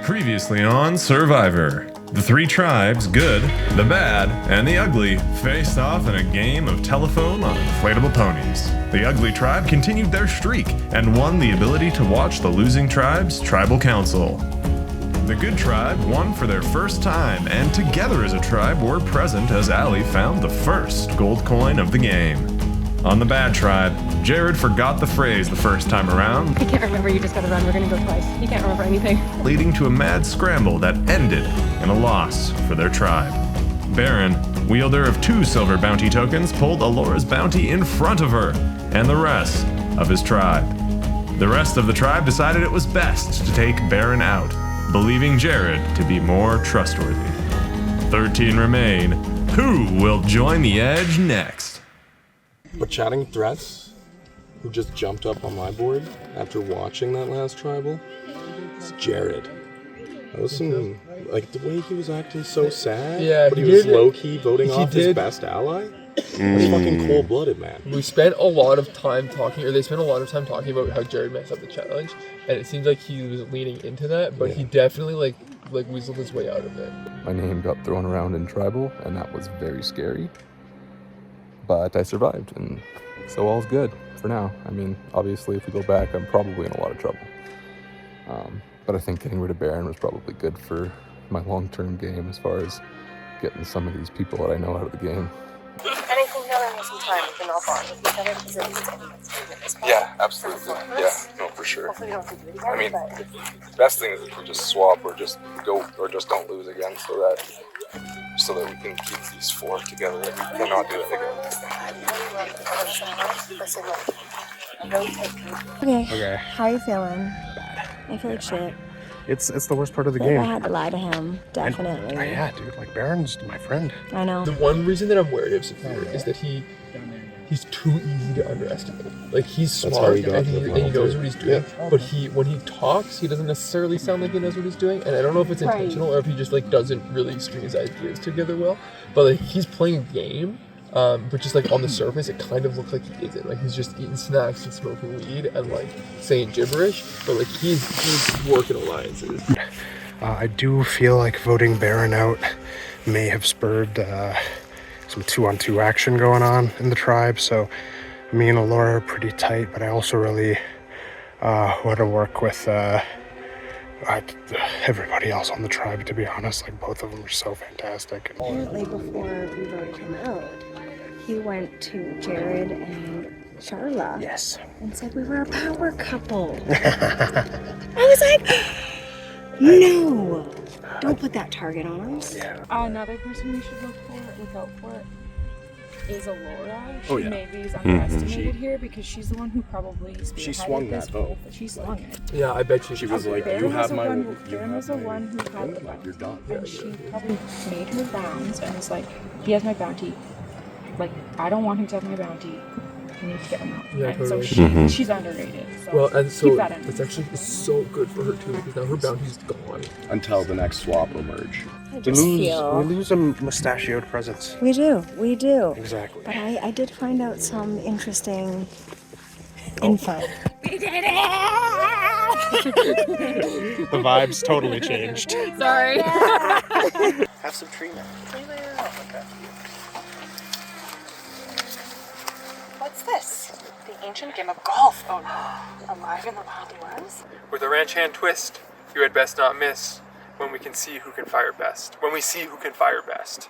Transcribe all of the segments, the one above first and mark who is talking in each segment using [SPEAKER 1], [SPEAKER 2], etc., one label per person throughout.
[SPEAKER 1] Previously on Survivor. The three tribes, good, the bad, and the ugly, faced off in a game of telephone on inflatable ponies. The ugly tribe continued their streak and won the ability to watch the losing tribe's tribal council. The good tribe won for their first time, and together as a tribe were present as Allie found the first gold coin of the game. On the bad tribe, Jared forgot the phrase the first time around.
[SPEAKER 2] I can't remember, you just gotta run, we're gonna go twice. You can't remember anything.
[SPEAKER 1] Leading to a mad scramble that ended in a loss for their tribe. Baron, wielder of 2 silver bounty tokens, pulled Alora's bounty in front of her and the rest of his tribe. The rest of the tribe decided it was best to take Baron out, believing Jared to be more trustworthy. 13 remain. Who will join the edge next?
[SPEAKER 3] But chatting threats, who just jumped up on my board after watching that last tribal, it's Jared. That was some, like, the way he was acting so sad,
[SPEAKER 4] Yeah,
[SPEAKER 3] but he
[SPEAKER 4] he
[SPEAKER 3] was
[SPEAKER 4] did.
[SPEAKER 3] low-key voting
[SPEAKER 4] He
[SPEAKER 3] off his
[SPEAKER 4] did.
[SPEAKER 3] best ally? That's fucking cold-blooded, man.
[SPEAKER 4] We spent a lot of time talking, or they spent a lot of time talking about how Jared messed up the challenge, and it seems like he was leaning into that, but he definitely like weaseled his way out of it.
[SPEAKER 5] My name got thrown around in tribal, and that was very scary. But I survived, and so all's good for now. I mean, obviously, if we go back, I'm probably in a lot of trouble. But I think getting rid of Baron was probably good for my long-term game as far as getting some of these people that I know out of the game.
[SPEAKER 6] And I think now that we have some time, we can all bond with each other because at least anyone's doing it this point.
[SPEAKER 5] Yeah, absolutely. Yeah, no, for sure.
[SPEAKER 6] Hopefully we don't have to do it again,
[SPEAKER 5] I mean,
[SPEAKER 6] but
[SPEAKER 5] the best thing is if we just swap or just go or just don't lose again, so that we can keep these 4 together and we cannot do it again.
[SPEAKER 6] listen, look, a road take.
[SPEAKER 7] Okay. How are you feeling? I feel like shit.
[SPEAKER 8] It's the worst part of the
[SPEAKER 7] I think I
[SPEAKER 8] game.
[SPEAKER 7] had to lie to him. Definitely.
[SPEAKER 8] Yeah, dude, like Baron's my friend.
[SPEAKER 7] I know.
[SPEAKER 4] The one reason that I'm wary of Saphir is that he's too easy to underestimate. Like, he's
[SPEAKER 3] That's how
[SPEAKER 4] smart
[SPEAKER 3] he got
[SPEAKER 4] and
[SPEAKER 3] to the
[SPEAKER 4] he
[SPEAKER 3] final
[SPEAKER 4] knows
[SPEAKER 3] three.
[SPEAKER 4] what he's doing, but when he talks, he doesn't necessarily sound like he knows what he's doing, and I don't know if it's intentional or if he just like doesn't really string his ideas together well, but like he's playing a game, but just like on the surface it kind of looks like he isn't. Like he's just eating snacks and smoking weed and like saying gibberish, but like he's working alliances.
[SPEAKER 8] I do feel like voting Baron out may have spurred some 2-on-2 action going on in the tribe, so me and Alora are pretty tight, but I also really want to work with everybody else on the tribe, to be honest. Like, both of them are so fantastic.
[SPEAKER 7] Apparently, before we voted him out, he went to Jared and Charla.
[SPEAKER 8] Yes.
[SPEAKER 7] And said we were a power couple. I was like, no! Don't put that target on us.
[SPEAKER 2] Another person we should look out for is Alora. She
[SPEAKER 3] Oh, yeah.
[SPEAKER 2] maybe is underestimated here because she's the one who probably
[SPEAKER 3] She
[SPEAKER 2] spearheaded
[SPEAKER 3] swung
[SPEAKER 2] this
[SPEAKER 3] that vote.
[SPEAKER 2] vote, but she swung it.
[SPEAKER 4] Yeah, I bet you
[SPEAKER 3] She was like,
[SPEAKER 2] Baron
[SPEAKER 3] you
[SPEAKER 2] was
[SPEAKER 3] have
[SPEAKER 2] the
[SPEAKER 3] my...
[SPEAKER 2] one-
[SPEAKER 3] you
[SPEAKER 2] Baron
[SPEAKER 3] have
[SPEAKER 2] was the
[SPEAKER 3] my
[SPEAKER 2] one who had
[SPEAKER 3] vote,
[SPEAKER 2] the
[SPEAKER 3] like, you're done.
[SPEAKER 2] And she probably made her rounds and was like, he has my bounty. Like, I don't want him to have my bounty. I need to get him out.
[SPEAKER 4] Yeah,
[SPEAKER 2] and so
[SPEAKER 4] totally.
[SPEAKER 2] she's underrated. So
[SPEAKER 4] Well, and so
[SPEAKER 2] keep that in
[SPEAKER 4] it's
[SPEAKER 2] mind.
[SPEAKER 4] actually so good for her too because now her bounty's gone.
[SPEAKER 3] Until the next swap will merge.
[SPEAKER 7] I
[SPEAKER 8] We
[SPEAKER 7] just feel...
[SPEAKER 8] lose a mustachioed presence.
[SPEAKER 7] We do.
[SPEAKER 8] Exactly.
[SPEAKER 7] But I did find out some interesting info. We did it!
[SPEAKER 8] The vibes totally changed.
[SPEAKER 2] Sorry.
[SPEAKER 8] Have some treatment.
[SPEAKER 6] What's this? The ancient game of golf. Oh no. Alive in the wild was?
[SPEAKER 4] With a ranch hand twist, you had best not miss when we can see who can fire best. When we see who can fire best.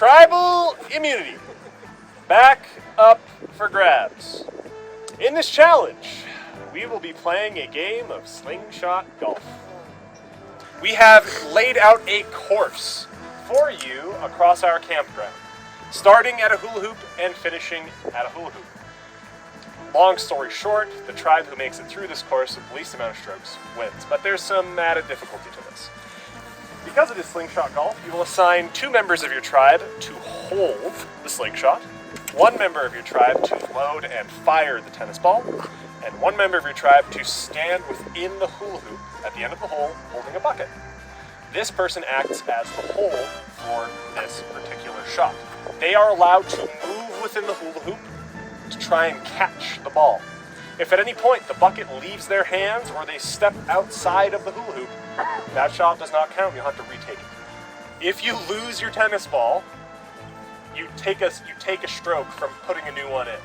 [SPEAKER 9] Tribal immunity. Back up for grabs. In this challenge, we will be playing a game of slingshot golf. We have laid out a course for you across our campground, starting at a hula hoop and finishing at a hula hoop. Long story short, the tribe who makes it through this course with the least amount of strokes wins, but there's some added difficulty to this. Because it is slingshot golf, you will assign 2 members of your tribe to hold the slingshot, 1 member of your tribe to load and fire the tennis ball, and 1 member of your tribe to stand within the hula hoop at the end of the hole holding a bucket. This person acts as the hole for this particular shot. They are allowed to move within the hula hoop to try and catch the ball. If at any point the bucket leaves their hands or they step outside of the hula hoop, that shot does not count. You'll have to retake it. If you lose your tennis ball, you take a stroke from putting a new one in.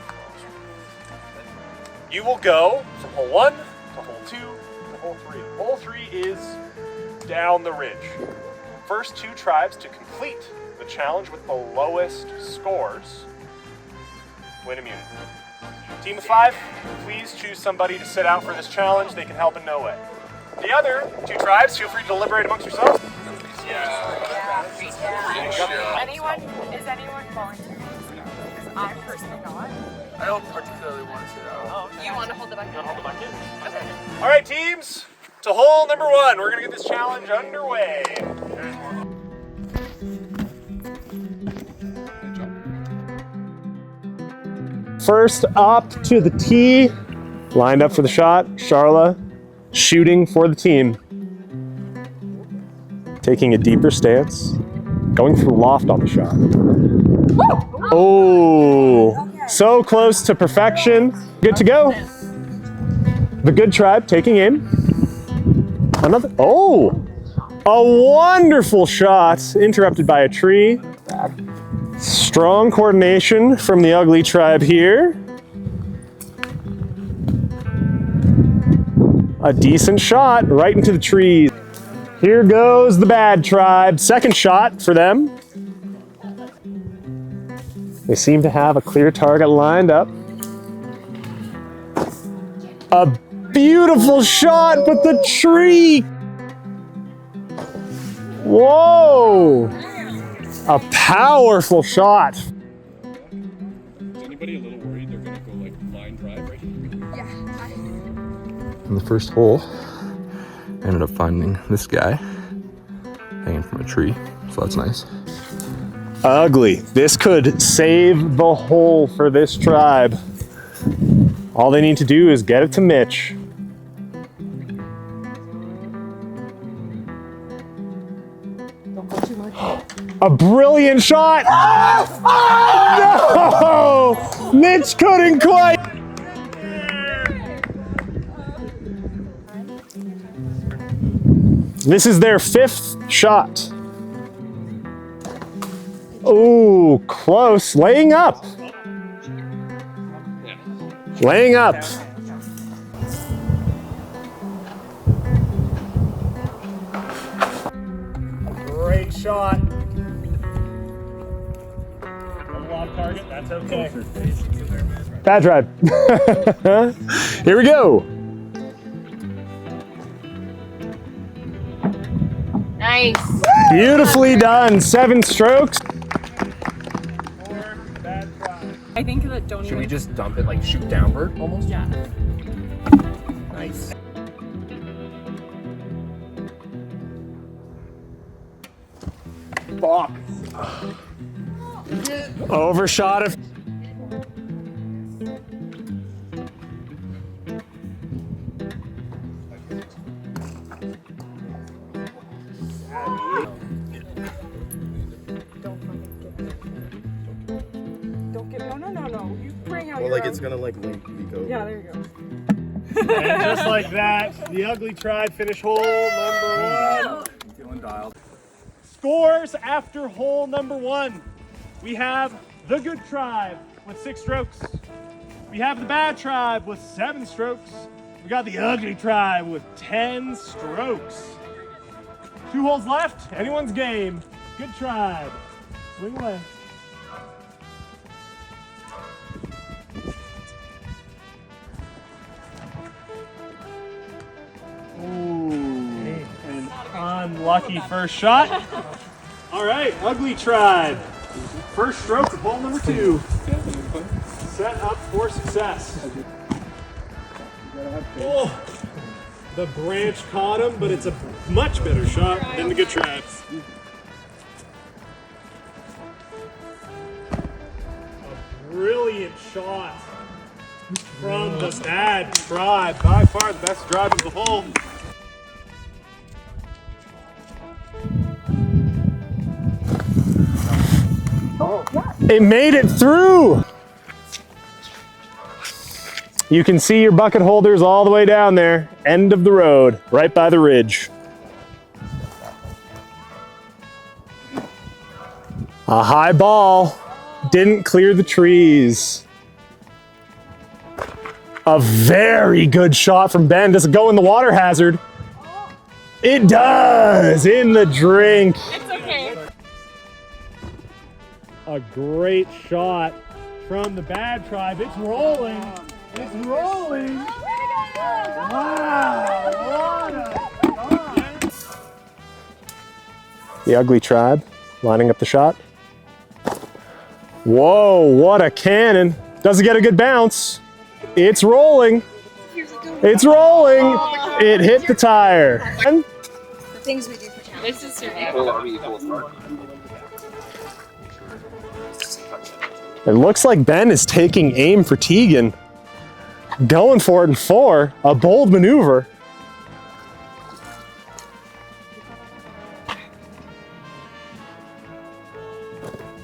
[SPEAKER 9] You will go from hole 1 to hole 2 to hole 3. Hole 3 is down the ridge. First 2 tribes to complete the challenge with the lowest scores win immunity. Team of 5, please choose somebody to sit out for this challenge. They can help in no way. The other 2 tribes, feel free to deliberate amongst yourselves.
[SPEAKER 6] Is anyone volunteering? Because I'm personally not.
[SPEAKER 4] I don't particularly want to sit out.
[SPEAKER 6] Oh, you want to hold the bucket?
[SPEAKER 9] You want to hold the bucket? Okay. All right, teams, to hole number 1. We're going to get this challenge underway. First up to the tee, lined up for the shot, Charla, shooting for the team. Taking a deeper stance, going for loft on the shot. Oh, so close to perfection. Good to go. The good tribe taking aim. Another, oh, a wonderful shot, interrupted by a tree. Strong coordination from the ugly tribe here. A decent shot right into the trees. Here goes the bad tribe. Second shot for them. They seem to have a clear target lined up. A beautiful shot, but the tree. Whoa. A powerful shot.
[SPEAKER 5] Is anybody a little worried they're gonna go like line drive right here? In the first hole, I ended up finding this guy hanging from a tree, so that's nice.
[SPEAKER 9] Ugly. This could save the hole for this tribe. All they need to do is get it to Mitch. A brilliant shot! No! Mitch couldn't quite! This is their 5th shot. Ooh, close. Laying up. Laying up. Great shot. Double off target, that's okay. Bad drive. Here we go.
[SPEAKER 6] Nice.
[SPEAKER 9] Beautifully done. 7 strokes.
[SPEAKER 6] I think that don't
[SPEAKER 4] Should we just dump it, like shoot downward almost?
[SPEAKER 6] Yeah.
[SPEAKER 4] Nice.
[SPEAKER 9] Fuck. Overshot it.
[SPEAKER 6] Don't get no. You bring out
[SPEAKER 3] Well,
[SPEAKER 6] your
[SPEAKER 3] like
[SPEAKER 6] own.
[SPEAKER 3] it's gonna like leak over.
[SPEAKER 6] Yeah, there you go.
[SPEAKER 9] And just like that, the ugly tribe finish hole number 1.
[SPEAKER 3] Feeling dialed.
[SPEAKER 9] Scores after hole number 1. We have the good tribe with 6 strokes. We have the bad tribe with 7 strokes. We got the ugly tribe with 10 strokes. 2 holes left. Anyone's game. Good tribe. Swing away. Ooh, an unlucky first shot. All right, Ugly Tribe. First stroke of hole number 2. Set up for success. Oh, the branch caught him, but it's a much better shot than the Good Tribes. A brilliant shot from the Bad Tribe. By far the best drive of the hole. It made it through! You can see your bucket holders all the way down there. End of the road, right by the ridge. A high ball didn't clear the trees. A very good shot from Ben. Does it go in the water hazard? It does! In the drink.
[SPEAKER 6] It's okay.
[SPEAKER 9] A great shot from the Bad Tribe. It's rolling. It's rolling. Wow. The Ugly Tribe lining up the shot. Whoa, what a cannon. Does it get a good bounce? It's rolling. It's rolling. It hit the tire.
[SPEAKER 7] The things we do for town.
[SPEAKER 6] This is your
[SPEAKER 9] It looks like Ben is taking aim for Tegan. Going for it in 4. A bold maneuver.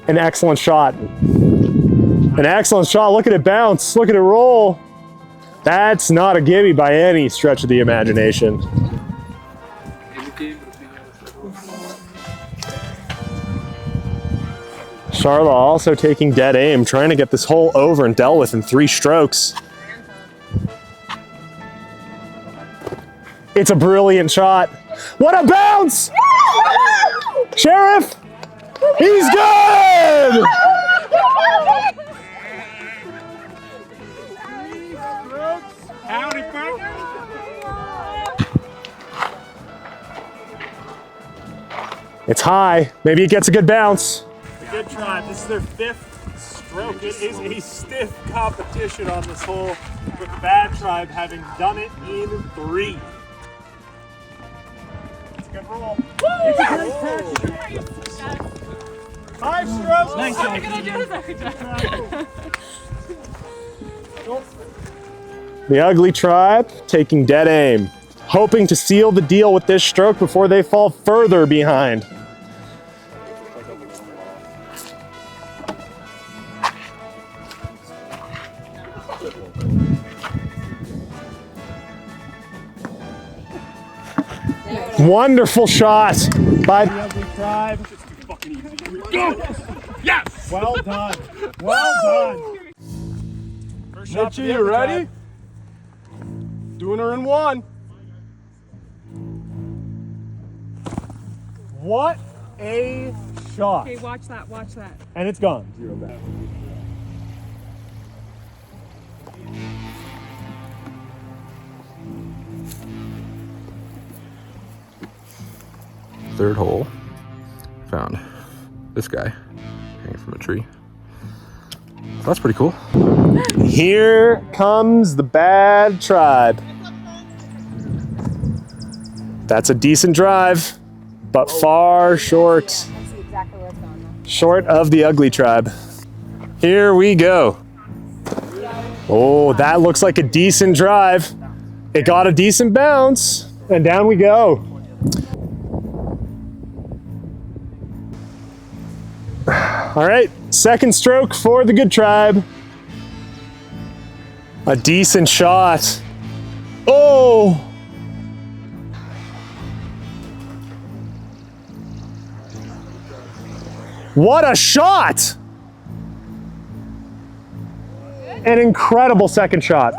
[SPEAKER 9] An excellent shot. An excellent shot. Look at it bounce. Look at it roll. That's not a gimme by any stretch of the imagination. Charla also taking dead aim, trying to get this hole over and dealt with in 3 strokes. It's a brilliant shot. What a bounce! Sheriff! He's good! Howdy, folks. It's high. Maybe it gets a good bounce. The Good Tribe, this is their 5th stroke. It is a stiff competition on this hole, with the Bad Tribe having done it in 3. It's a good roll. It's a great catch. 5 strokes. Nice job. The Ugly Tribe taking dead aim, hoping to seal the deal with this stroke before they fall further behind. Wonderful shot by the Ugly Tribe. Go! Yes! Well done. Well done.
[SPEAKER 3] Mitchie, you ready? Doing her in 1.
[SPEAKER 9] What a shot.
[SPEAKER 6] Okay, watch that, watch that.
[SPEAKER 9] And it's gone. 0 bad.
[SPEAKER 5] Third hole, found this guy hanging from a tree. So that's pretty cool.
[SPEAKER 9] Here comes the Bad Tribe. That's a decent drive, but far short. Short of the Ugly Tribe. Here we go. Oh, that looks like a decent drive. It got a decent bounce, and down we go. All right, second stroke for the Good Tribe. A decent shot. Oh! What a shot! An incredible second shot.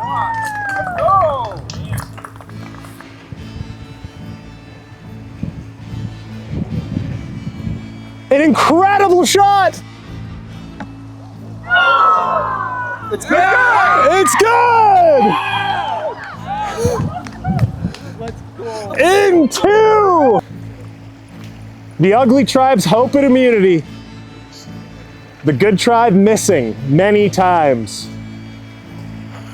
[SPEAKER 9] An incredible shot!
[SPEAKER 4] It's good.
[SPEAKER 9] It's good!
[SPEAKER 4] Let's go.
[SPEAKER 9] Into the Ugly Tribe's hope and immunity. The Good Tribe missing many times.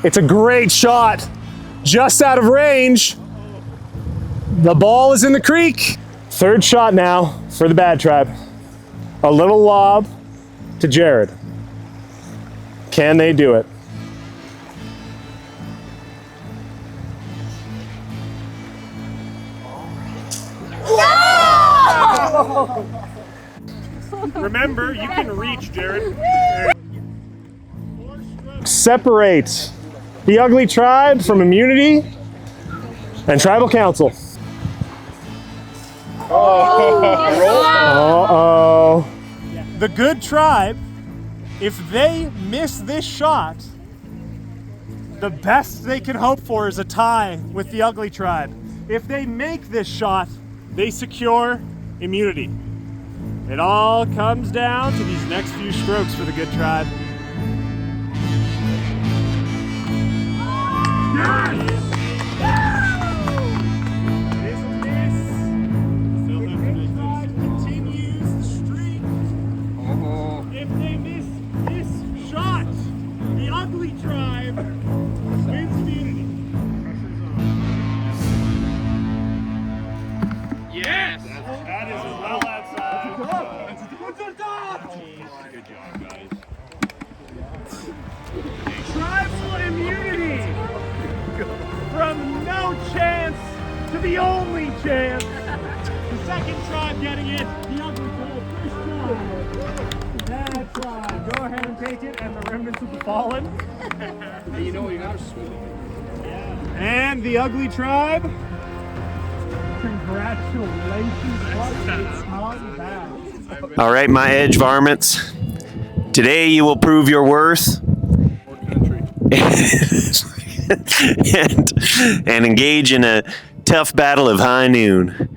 [SPEAKER 9] It's a great shot, just out of range. The ball is in the creek. Third shot now for the Bad Tribe. A little lob to Jared. Can they do it? Remember, you can reach, Jared. Separate the Ugly Tribe from immunity and Tribal Council. Uh-oh.
[SPEAKER 10] The Good Tribe, if they miss this shot, the best they can hope for is a tie with the Ugly Tribe. If they make this shot, they secure immunity. It all comes down to these next few strokes for the Good Tribe. If they miss this shot, the Ugly Tribe wins immunity. Yes! That is well outside. Good job, guys. Tribal immunity! From no chance to the only chance. The second tribe getting it. The Ugly Tribe, first tribe. Bad Tribe, go ahead and take it, and the remnants of the fallen.
[SPEAKER 4] You know you gotta sweep.
[SPEAKER 10] And the Ugly Tribe. Congratulations. It's not bad.
[SPEAKER 11] All right, my edge varmints. Today you will prove your worth and engage in a tough battle of high noon.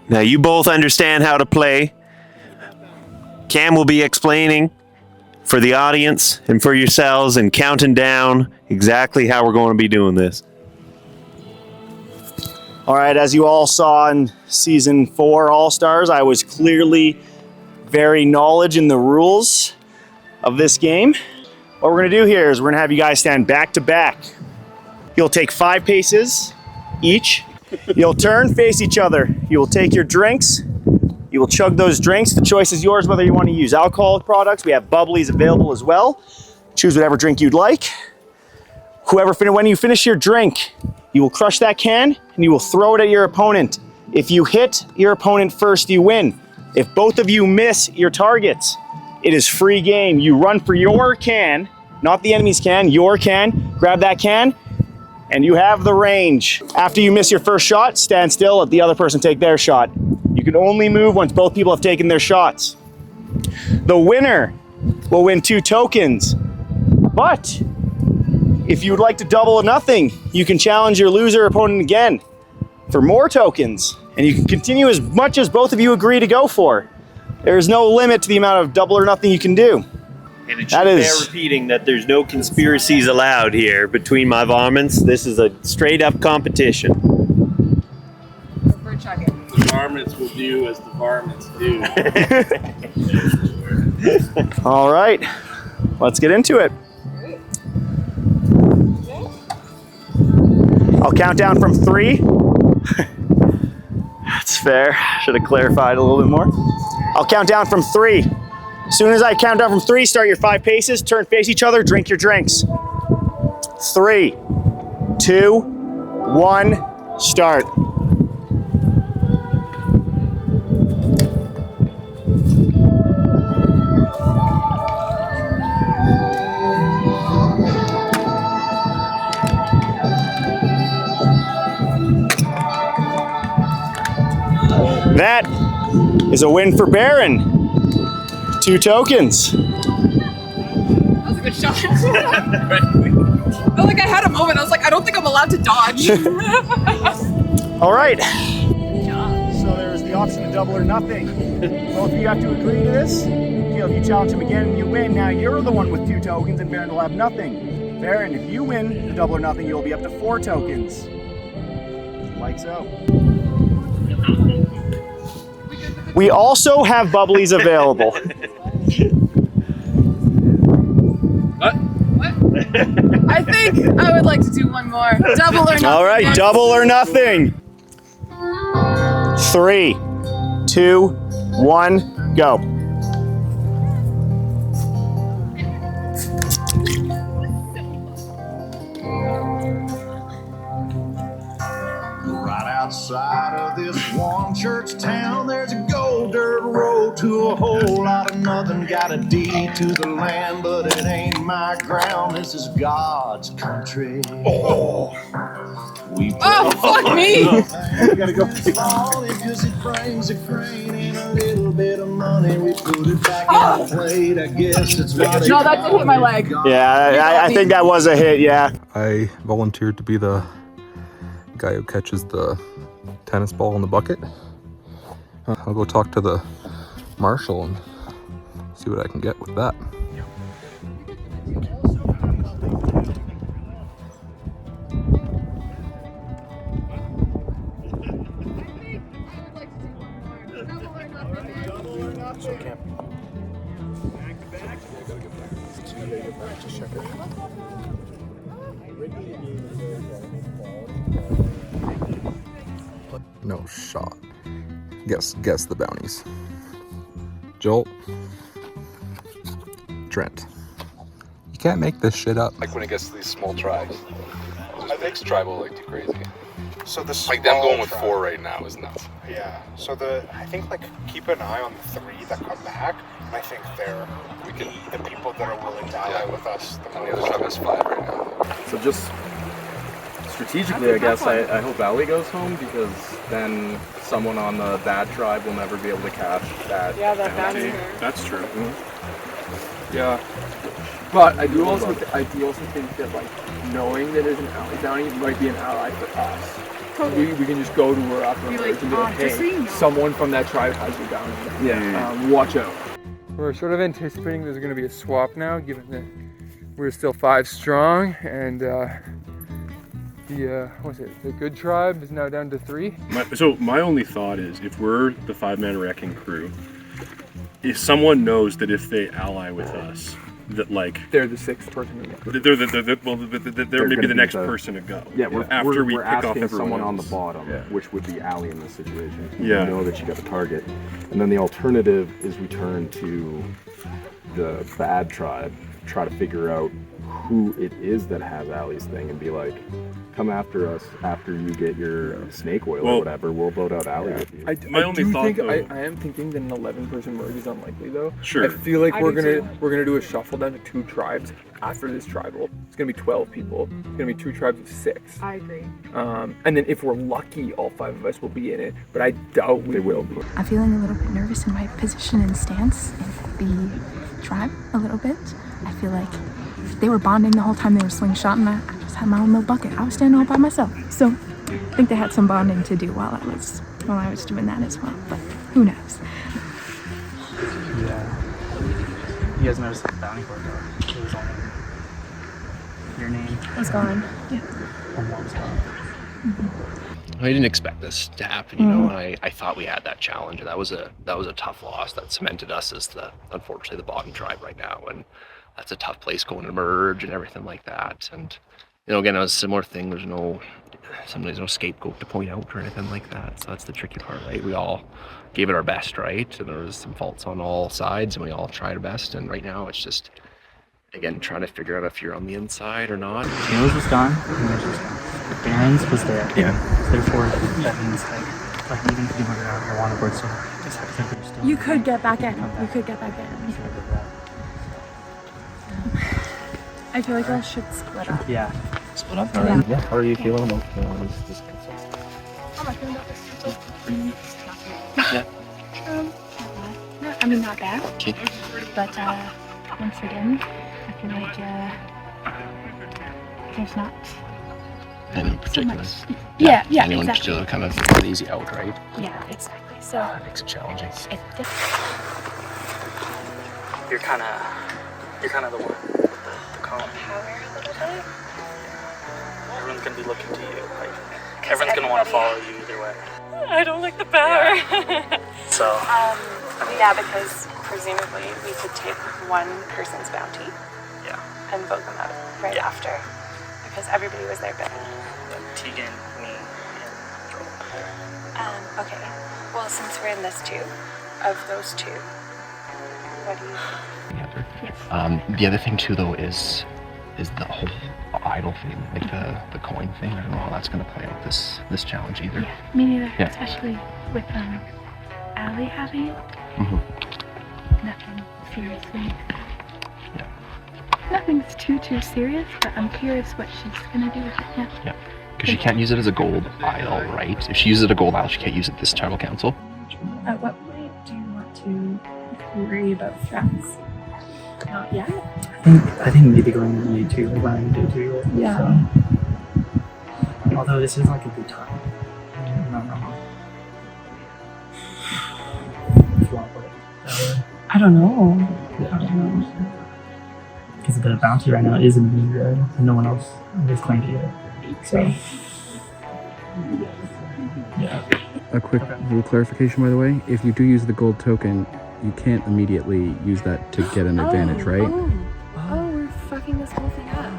[SPEAKER 11] Now you both understand how to play. Cam will be explaining for the audience and for yourselves and counting down exactly how we're going to be doing this.
[SPEAKER 12] All right, as you all saw in Season 4 All-Stars, I was clearly very knowledgeable in the rules of this game. What we're gonna do here is we're gonna have you guys stand back to back. You'll take 5 paces each. You'll turn, face each other. You will take your drinks. You will chug those drinks. The choice is yours whether you want to use alcoholic products. We have bubblies available as well. Choose whatever drink you'd like. When you finish your drink, you will crush that can and you will throw it at your opponent. If you hit your opponent first, you win. If both of you miss your targets, it is free game. You run for your can, not the enemy's can, your can. Grab that can, and you have the range. After you miss your first shot, stand still, let the other person take their shot. You can only move once both people have taken their shots. The winner will win 2 tokens, but if you would like to double or nothing, you can challenge your loser opponent again for more tokens, and you can continue as much as both of you agree to go for. There is no limit to the amount of double or nothing you can do.
[SPEAKER 11] And it should bear repeating that there's no conspiracies allowed here between my varmints. This is a straight up competition.
[SPEAKER 6] We're chugging.
[SPEAKER 4] The varmints will do as the varmints do.
[SPEAKER 12] All right, let's get into it. I'll count down from 3. That's fair. Should have clarified a little bit more. I'll count down from 3. As soon as I count down from 3, start your 5 paces, turn, face each other, drink your drinks. 3, 2, 1, start. That is a win for Baron. 2 tokens.
[SPEAKER 6] That was a good shot. I felt like I had a moment. I was like, I don't think I'm allowed to dodge.
[SPEAKER 12] All right.
[SPEAKER 10] So there was the
[SPEAKER 12] option of double or nothing. Both of you have to agree to this. If you challenge him again and you win, now you're the one with 2 tokens and Baron will have nothing. Baron, if you win the double or nothing, you'll be up to 4 tokens. Like so. We also have bubblies available.
[SPEAKER 6] I think I would like to do one more. Double or nothing.
[SPEAKER 12] All right, double or nothing. 3, 2, 1, go.
[SPEAKER 13] Outside of this one church town, there's a gold dirt road to a whole lot of nothing. Got a deed to the land, but it ain't my ground. This is God's country. Oh,
[SPEAKER 6] fuck me!
[SPEAKER 13] We gotta go. Because it brings a grain and a little bit of money. We put it back in the plate. I guess it's what
[SPEAKER 6] No, that did hit my leg.
[SPEAKER 12] Yeah, I think that was a hit, yeah.
[SPEAKER 5] I volunteered to be the guy who catches the tennis ball in the bucket. I'll go talk to the marshal and see what I can get with that. No shot. Guess the bounties. Joel. Trent. You can't make this shit up. Like when it gets to these small tribes. It makes tribal like too crazy.
[SPEAKER 8] So the
[SPEAKER 5] Like them going with 4 right now is nuts.
[SPEAKER 8] Yeah. So I think like keep an eye on the 3 that come back, and I think they're the people that are willing to ally with us. The
[SPEAKER 5] other tribe has 5 right now.
[SPEAKER 14] So just strategically, I guess I hope Ali goes home, because then someone on the bad tribe will never be able to catch that.
[SPEAKER 6] Yeah, that bounty.
[SPEAKER 9] That's true.
[SPEAKER 4] Yeah. But I do also think that like knowing that there's an ally bounty might be an ally for us.
[SPEAKER 6] Totally.
[SPEAKER 4] We can just go to her after
[SPEAKER 6] Be
[SPEAKER 4] and
[SPEAKER 6] like,
[SPEAKER 4] be like,
[SPEAKER 6] just so you
[SPEAKER 4] hey,
[SPEAKER 6] know.
[SPEAKER 4] someone from that tribe has your bounty.
[SPEAKER 14] Yeah.
[SPEAKER 4] Watch out. We're sort of anticipating there's going to be a swap now, given that we're still 5 strong, and the good tribe is now down to 3.
[SPEAKER 9] So my only thought is, if we're the 5-man wrecking crew, if someone knows that if they ally with us, that like
[SPEAKER 4] they're the 6th person to go.
[SPEAKER 9] They're maybe the next person to go.
[SPEAKER 14] Yeah,
[SPEAKER 9] after we
[SPEAKER 14] we're
[SPEAKER 9] pick off
[SPEAKER 14] asking
[SPEAKER 9] everyone
[SPEAKER 14] someone on
[SPEAKER 9] else.
[SPEAKER 14] the bottom, which would be Ali in this situation.
[SPEAKER 9] Yeah.
[SPEAKER 14] You know that she got a target. And then the alternative is we turn to the bad tribe, try to figure out who it is that has Ali's thing, and be like, come after us after you get your snake oil or whatever. We'll vote out Ali with you.
[SPEAKER 4] I am thinking that an 11-person merge is unlikely, though.
[SPEAKER 9] Sure.
[SPEAKER 4] I feel like
[SPEAKER 6] I
[SPEAKER 4] we're
[SPEAKER 6] do
[SPEAKER 4] gonna do a shuffle down to 2 tribes after this tribal. It's gonna be 12 people. It's gonna be 2 tribes of 6.
[SPEAKER 6] I agree.
[SPEAKER 4] And then if we're lucky, all 5 of us will be in it. But I doubt we will be.
[SPEAKER 15] I'm feeling a little bit nervous in my position and stance in the tribe a little bit. I feel like they were bonding the whole time they were slingshotting. I just had my own little bucket. I was standing all by myself. So I think they had some bonding to do while I was doing that as well. But who knows?
[SPEAKER 16] Yeah. You guys noticed the bounty board though? It was on your name.
[SPEAKER 15] It was gone. Yeah.
[SPEAKER 16] And what was gone?
[SPEAKER 15] Mm-hmm.
[SPEAKER 17] I didn't expect this to happen, you know. I thought we had that challenge, and that was a tough loss. That cemented us as unfortunately the bottom tribe right now, and that's a tough place going to merge and everything like that. And you know, again, it was a similar thing. There's no scapegoat to point out or anything like that. So that's the tricky part, right? We all gave it our best, right? And there was some faults on all sides, and we all tried our best. And right now, it's just again trying to figure out if you're on the inside or not.
[SPEAKER 16] Tails was gone. Barons was there.
[SPEAKER 17] Yeah.
[SPEAKER 16] So therefore, that means like even if you were out your water board, so just hypothetically you're still.
[SPEAKER 15] You could get back in. You could get back in. I feel like I should split up.
[SPEAKER 16] Yeah.
[SPEAKER 17] Split up.
[SPEAKER 15] Yeah.
[SPEAKER 17] Yeah. How are you feeling about this?
[SPEAKER 15] How am I feeling about this?
[SPEAKER 17] Yeah.
[SPEAKER 15] No, I mean, not bad.
[SPEAKER 17] Okay.
[SPEAKER 15] But once again, I feel like there's not.
[SPEAKER 17] Any particular?
[SPEAKER 15] Yeah,
[SPEAKER 17] Anyone
[SPEAKER 15] exactly.
[SPEAKER 17] particular kind of an easy out, right?
[SPEAKER 15] Yeah, exactly. So
[SPEAKER 16] that makes it challenging.
[SPEAKER 15] it's different.
[SPEAKER 16] You're kind of the one, the calm.
[SPEAKER 6] Power a little bit.
[SPEAKER 16] Everyone's gonna be looking to you. Like everyone's gonna want to follow you either way.
[SPEAKER 6] I don't like the power.
[SPEAKER 16] So
[SPEAKER 6] Yeah, because presumably we could take one person's bounty.
[SPEAKER 16] Yeah.
[SPEAKER 6] And vote them out right after, because everybody was there bidding.
[SPEAKER 16] Tegan, me, and Joel.
[SPEAKER 6] Okay. Well, since we're in this too, of those two, what do you think?
[SPEAKER 17] The other thing too, though, is the whole idol thing, like the coin thing. I don't know how that's going to play out this challenge either.
[SPEAKER 15] Yeah, me neither.
[SPEAKER 17] Yeah.
[SPEAKER 15] Especially with Allie having nothing seriously.
[SPEAKER 17] Yeah.
[SPEAKER 15] Nothing's too serious, but I'm curious what she's gonna do with it. Yeah.
[SPEAKER 17] Yeah. Because she can't use it as a gold idol, right? If she uses it as a gold idol, she can't use it this tribal council.
[SPEAKER 15] At what point do you want to worry about threats? Not yet.
[SPEAKER 16] I think maybe going into day 2, like when I do 2.
[SPEAKER 15] Yeah.
[SPEAKER 16] So, although this is like a good time. I'm not wrong. If you want to put it that way.
[SPEAKER 15] I don't know. I don't know.
[SPEAKER 16] Because the bounty right now is in me, right? And no one else is claimed it yet. So, yeah.
[SPEAKER 18] A quick rule clarification, by the way. If you do use the gold token, you can't immediately use that to get an advantage, right?
[SPEAKER 15] Oh, we're fucking this whole thing up.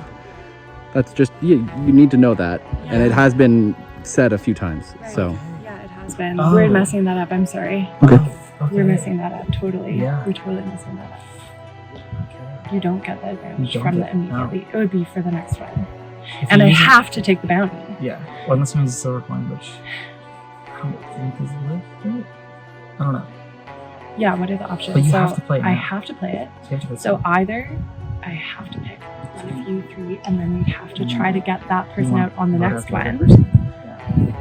[SPEAKER 18] That's just, you need to know that. And it has been said a few times, so.
[SPEAKER 15] Yeah, it has been. We're messing that up. I'm sorry.
[SPEAKER 18] Okay.
[SPEAKER 15] We're messing that up. Totally.
[SPEAKER 16] Yeah.
[SPEAKER 15] We're totally messing that up. You don't get the advantage
[SPEAKER 16] You don't
[SPEAKER 15] from
[SPEAKER 16] get-
[SPEAKER 15] the immediately.
[SPEAKER 16] no.
[SPEAKER 15] It would be for the next one.
[SPEAKER 16] If
[SPEAKER 15] And
[SPEAKER 16] you
[SPEAKER 15] I
[SPEAKER 16] use it-
[SPEAKER 15] have to take the bounty.
[SPEAKER 16] Yeah. Well, unless it was a silver coin, which I don't think is worth it. I don't know.
[SPEAKER 15] Yeah, what are the options?
[SPEAKER 16] But you
[SPEAKER 15] so
[SPEAKER 16] have to play it
[SPEAKER 15] I
[SPEAKER 16] now.
[SPEAKER 15] have to play it.
[SPEAKER 16] So you have to play
[SPEAKER 15] So
[SPEAKER 16] it.
[SPEAKER 15] either I have to pick one of you three, and then we have to try to get that
[SPEAKER 16] You
[SPEAKER 15] person
[SPEAKER 16] want-
[SPEAKER 15] out on the
[SPEAKER 16] you
[SPEAKER 15] next
[SPEAKER 16] have to
[SPEAKER 15] one.
[SPEAKER 16] get that person.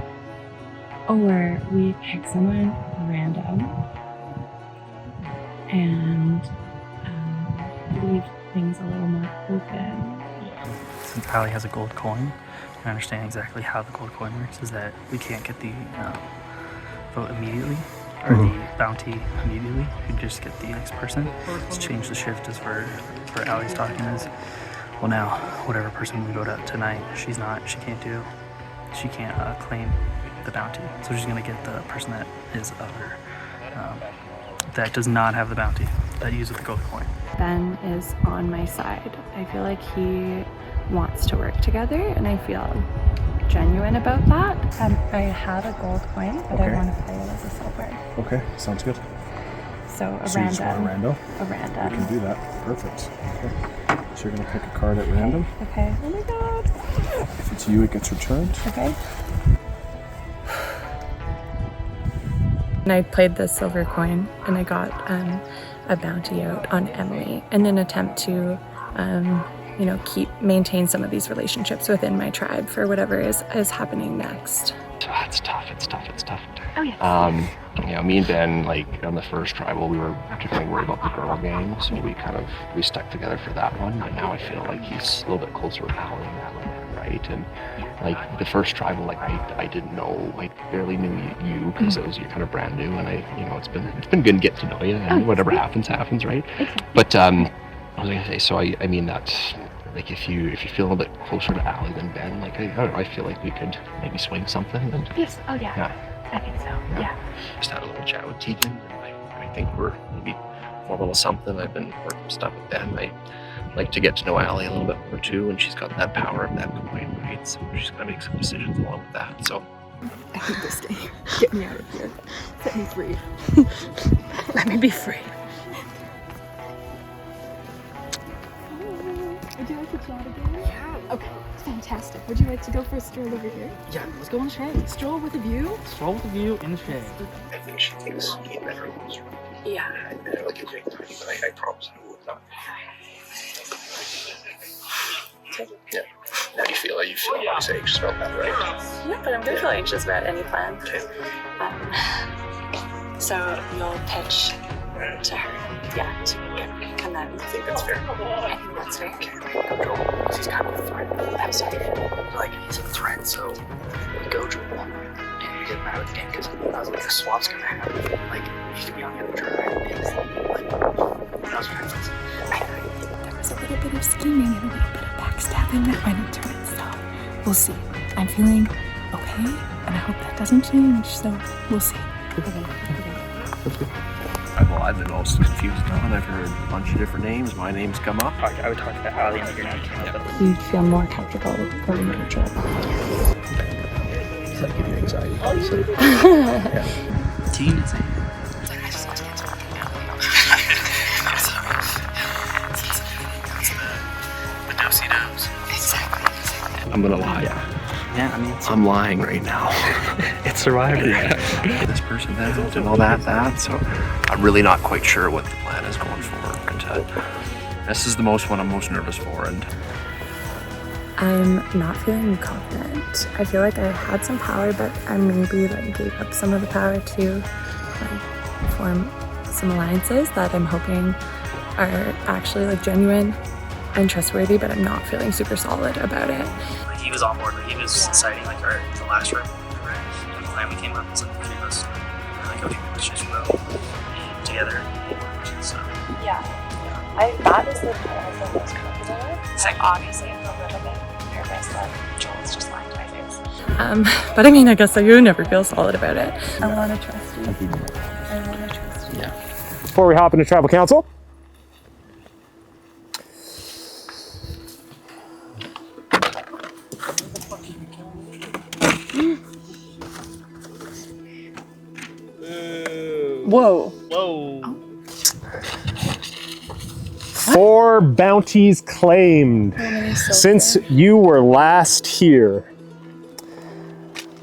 [SPEAKER 15] Or we pick someone random and leave things a little more open.
[SPEAKER 16] Since Allie has a gold coin, I understand exactly how the gold coin works, is that we can't get the vote immediately, or the bounty immediately. We just get the next person. Let's change the shift as for Allie's talking is, well now, whatever person we vote out tonight, she can't claim the bounty. So she's gonna get the person that is other, that does not have the bounty, that uses the gold coin.
[SPEAKER 15] Ben is on my side. I feel like he wants to work together, and I feel genuine about that. I have a gold coin, but I
[SPEAKER 14] Okay.
[SPEAKER 15] want to play it as a silver.
[SPEAKER 14] Okay, sounds good.
[SPEAKER 15] So a
[SPEAKER 14] So you just want a
[SPEAKER 15] random.
[SPEAKER 14] rando?
[SPEAKER 15] A random.
[SPEAKER 14] We can do that. Perfect. Okay. So you're gonna pick a card at random.
[SPEAKER 15] Okay. Oh my god.
[SPEAKER 14] If it's you, it gets returned.
[SPEAKER 15] Okay. And I played the silver coin, and I got a bounty out on Emily in an attempt to, maintain some of these relationships within my tribe for whatever is happening next.
[SPEAKER 17] It's tough.
[SPEAKER 15] Oh yeah.
[SPEAKER 17] Me and Ben, like on the first tribal, we were particularly worried about the girl game, so we stuck together for that one. But now I feel like he's a little bit closer with Allie in that one, right? And like the first tribal, like I didn't know, like barely knew you because you're kind of brand new, and it's been good to get to know you, and whatever happens, right? But I was gonna say, so I mean that. Like if you feel a little bit closer to Allie than Ben, like I don't know, I feel like we could maybe swing something. And
[SPEAKER 15] Yes. Oh yeah. I think so. Yeah.
[SPEAKER 17] just had a little chat with Tegan. And I think we're maybe for a little something. I've been working stuff with Ben. I like to get to know Allie a little bit more too, and she's got that power of that coin, right? So she's gonna make some decisions along with that. So
[SPEAKER 15] I hate this game. Get me out of here. Set me free. Let me be free. Would you like to chat again? Yeah. Okay, fantastic. Would you like to go for a stroll over here?
[SPEAKER 16] Yeah, let's go on the shade.
[SPEAKER 15] Stroll with a view?
[SPEAKER 16] Stroll with a view in the shade.
[SPEAKER 17] I think she thinks me and Ben are closer.
[SPEAKER 15] Yeah.
[SPEAKER 17] I like it, but I promise I would not. Yeah. How do you feel? You feel obviously anxious about that, right?
[SPEAKER 6] Yeah, but I'm going to feel anxious about any plan. So you'll pitch to her. Yeah. And then
[SPEAKER 17] I think that's fair.
[SPEAKER 6] I think that's fair.
[SPEAKER 17] This is kind of a threat.
[SPEAKER 6] I'm sorry.
[SPEAKER 17] Like, it's a threat, so go, Joel.
[SPEAKER 16] get mad at the game because I was like, the swap's gonna happen. Like, he could be on the other drive. And then, like, that was ridiculous.
[SPEAKER 15] There was a little bit of scheming and a little bit of backstabbing that went into it, so we'll see. I'm feeling okay, and I hope that doesn't change, so we'll see.
[SPEAKER 17] Well, I've been also confused now, and I've heard a bunch of different names. My name's come up.
[SPEAKER 16] I would talk to Ali and your name came up.
[SPEAKER 2] You feel more comfortable going to a trip.
[SPEAKER 14] Does that give you anxiety?
[SPEAKER 16] Team is
[SPEAKER 17] I'm gonna lie.
[SPEAKER 16] Yeah, I mean,
[SPEAKER 17] I'm lying right now.
[SPEAKER 16] it's Survivor.
[SPEAKER 17] This person that and all that. So I'm really not quite sure what the plan is going forward. This is the one I'm most nervous for, and
[SPEAKER 15] I'm not feeling confident. I feel like I had some power, but I maybe like gave up some of the power to like form some alliances that I'm hoping are actually like genuine and trustworthy, but I'm not feeling super solid about it.
[SPEAKER 16] Like, he was on board, he was citing like the last row. The plan we came up was like the three of us. We're like, okay, let's just row together. So
[SPEAKER 6] Yeah. That is the part I feel most confident with. Like, obviously, I'm a little bit nervous that Joel's just lying to my face.
[SPEAKER 15] But I mean, I guess I would never feel solid about it. I want to trust you. I want to trust you.
[SPEAKER 9] Before we hop into tribal council,
[SPEAKER 2] Whoa.
[SPEAKER 16] Whoa.
[SPEAKER 9] 4 bounties claimed since you were last here.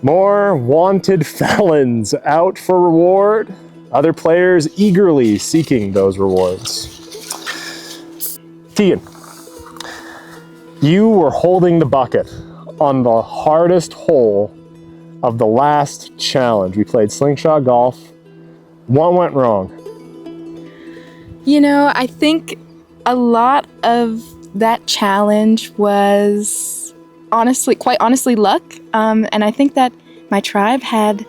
[SPEAKER 9] More wanted felons out for reward. Other players eagerly seeking those rewards. Tegan, you were holding the bucket on the hardest hole of the last challenge. We played slingshot golf. What went wrong?
[SPEAKER 15] You know, I think a lot of that challenge was quite honestly luck. And I think that my tribe had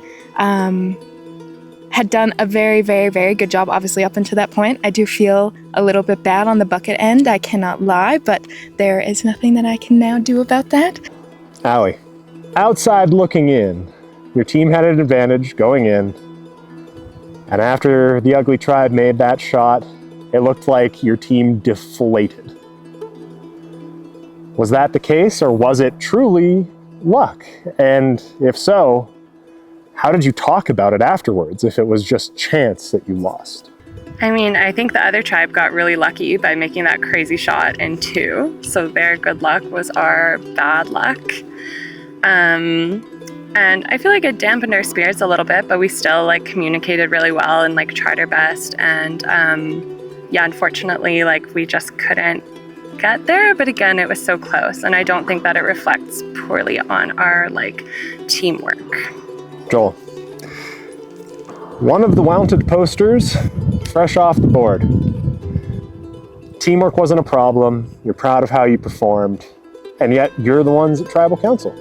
[SPEAKER 15] done a very, very, very good job, obviously, up until that point. I do feel a little bit bad on the bucket end, I cannot lie, but there is nothing that I can now do about that.
[SPEAKER 9] Allie, outside looking in, your team had an advantage going in, and after the Ugly Tribe made that shot, it looked like your team deflated. Was that the case, or was it truly luck? And if so, how did you talk about it afterwards if it was just chance that you lost?
[SPEAKER 6] I mean, I think the other tribe got really lucky by making that crazy shot in 2. So their good luck was our bad luck. And I feel like it dampened our spirits a little bit, but we still like communicated really well and like tried our best. And yeah, unfortunately, like we just couldn't get there. But again, it was so close. And I don't think that it reflects poorly on our like teamwork.
[SPEAKER 9] Joel, one of the wanted posters, fresh off the board. Teamwork wasn't a problem. You're proud of how you performed, and yet you're the ones at Tribal Council.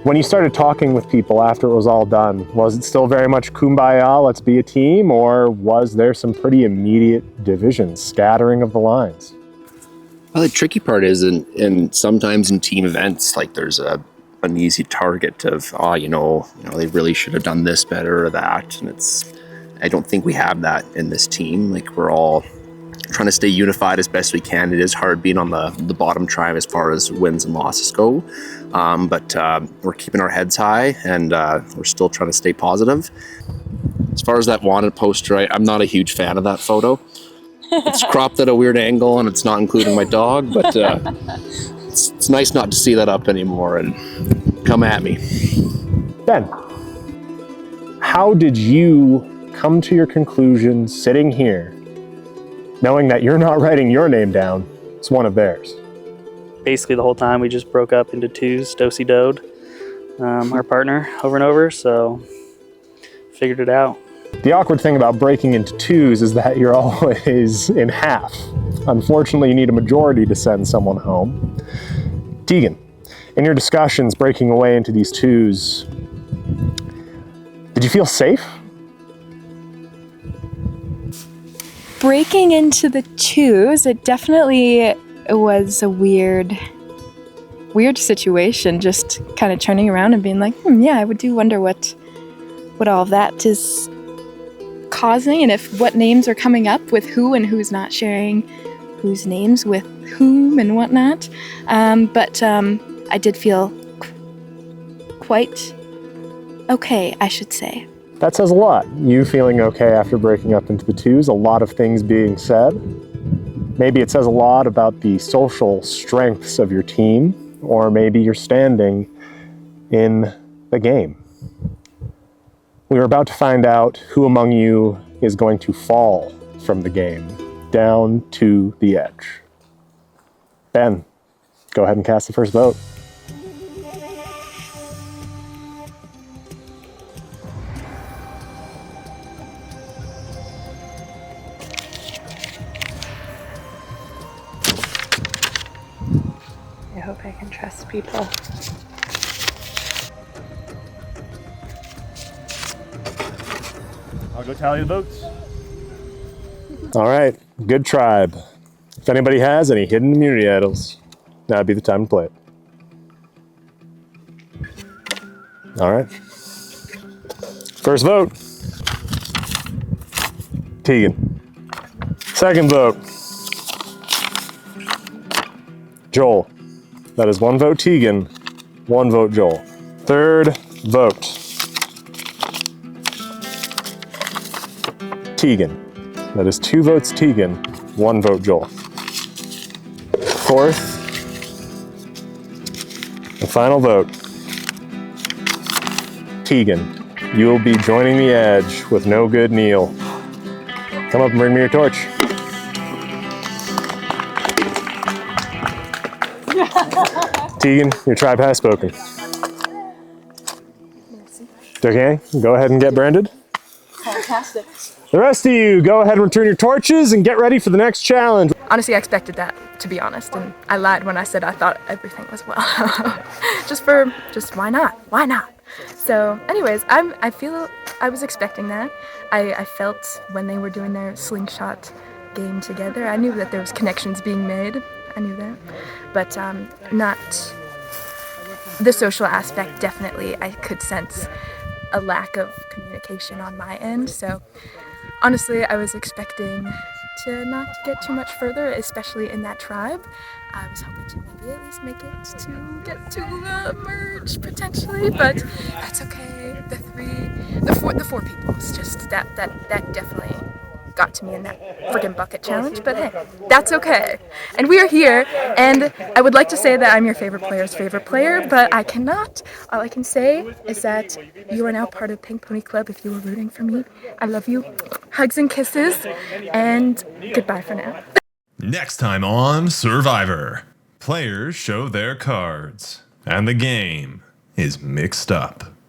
[SPEAKER 9] When you started talking with people after it was all done, was it still very much kumbaya, let's be a team, or was there some pretty immediate division, scattering of the lines?
[SPEAKER 17] Well, the tricky part is, sometimes in team events, like there's an easy target of, they really should have done this better or that, and I don't think we have that in this team. Like we're all trying to stay unified as best we can. It is hard being on the bottom tribe as far as wins and losses go, but we're keeping our heads high, and we're still trying to stay positive. As far as that wanted poster, I'm not a huge fan of that photo. It's cropped at a weird angle, and it's not including my dog, but it's nice not to see that up anymore, and come at me.
[SPEAKER 9] Ben, how did you come to your conclusion sitting here, knowing that you're not writing your name down, it's one of theirs?
[SPEAKER 16] Basically the whole time we just broke up into 2s, do-si-doed, our partner, over and over, so figured it out.
[SPEAKER 9] The awkward thing about breaking into 2s is that you're always in half. Unfortunately, you need a majority to send someone home. Tegan, in your discussions breaking away into these 2s,
[SPEAKER 19] Did you feel safe?
[SPEAKER 15] Breaking into the twos, it definitely was a weird situation, just kind of turning around and being like, yeah, I do wonder what all of that is causing, and if what names are coming up with who and who's not sharing whose names with whom and whatnot. But I did feel quite okay, I should say.
[SPEAKER 19] That says a lot. You feeling okay after breaking up into the twos, a lot of things being said. Maybe it says a lot about the social strengths of your team, or maybe you're standing in the game. We are about to find out who among you is going to fall from the game down to the edge. Ben, go ahead and cast the first vote.
[SPEAKER 6] I hope I can trust people.
[SPEAKER 9] I'll go tally the votes.
[SPEAKER 19] All right, good tribe. If anybody has any hidden immunity idols, now would be the time to play it. All right. First vote, Tegan. Second vote, Joel. That is 1 vote Tegan, 1 vote Joel. Third vote, Tegan. That is 2 votes Tegan, 1 vote Joel. Fourth and final vote, Tegan. You will be joining the edge with no good Neil. Come up and bring me your torch. Tegan, your tribe has spoken. Okay, go ahead and get branded.
[SPEAKER 15] Fantastic.
[SPEAKER 19] The rest of you, go ahead and return your torches and get ready for the next challenge.
[SPEAKER 15] Honestly, I expected that, to be honest, and I lied when I said I thought everything was well. just why not? Why not? So anyways, I feel I was expecting that. I felt when they were doing their slingshot game together, I knew that there was connections being made. I knew that. But not the social aspect, definitely I could sense a lack of communication on my end. So honestly, I was expecting to not get too much further, especially in that tribe. I was hoping to maybe at least make it to get to merge potentially, but that's okay. The four people, it's just that definitely got to me in that friggin' bucket challenge, but hey, that's okay. And we are here, and I would like to say that I'm your favorite player's favorite player, but I cannot. All I can say is that you are now part of Pink Pony Club if you were rooting for me. I love you. Hugs and kisses, and goodbye for now.
[SPEAKER 1] Next time on Survivor, players show their cards, and the game is mixed up.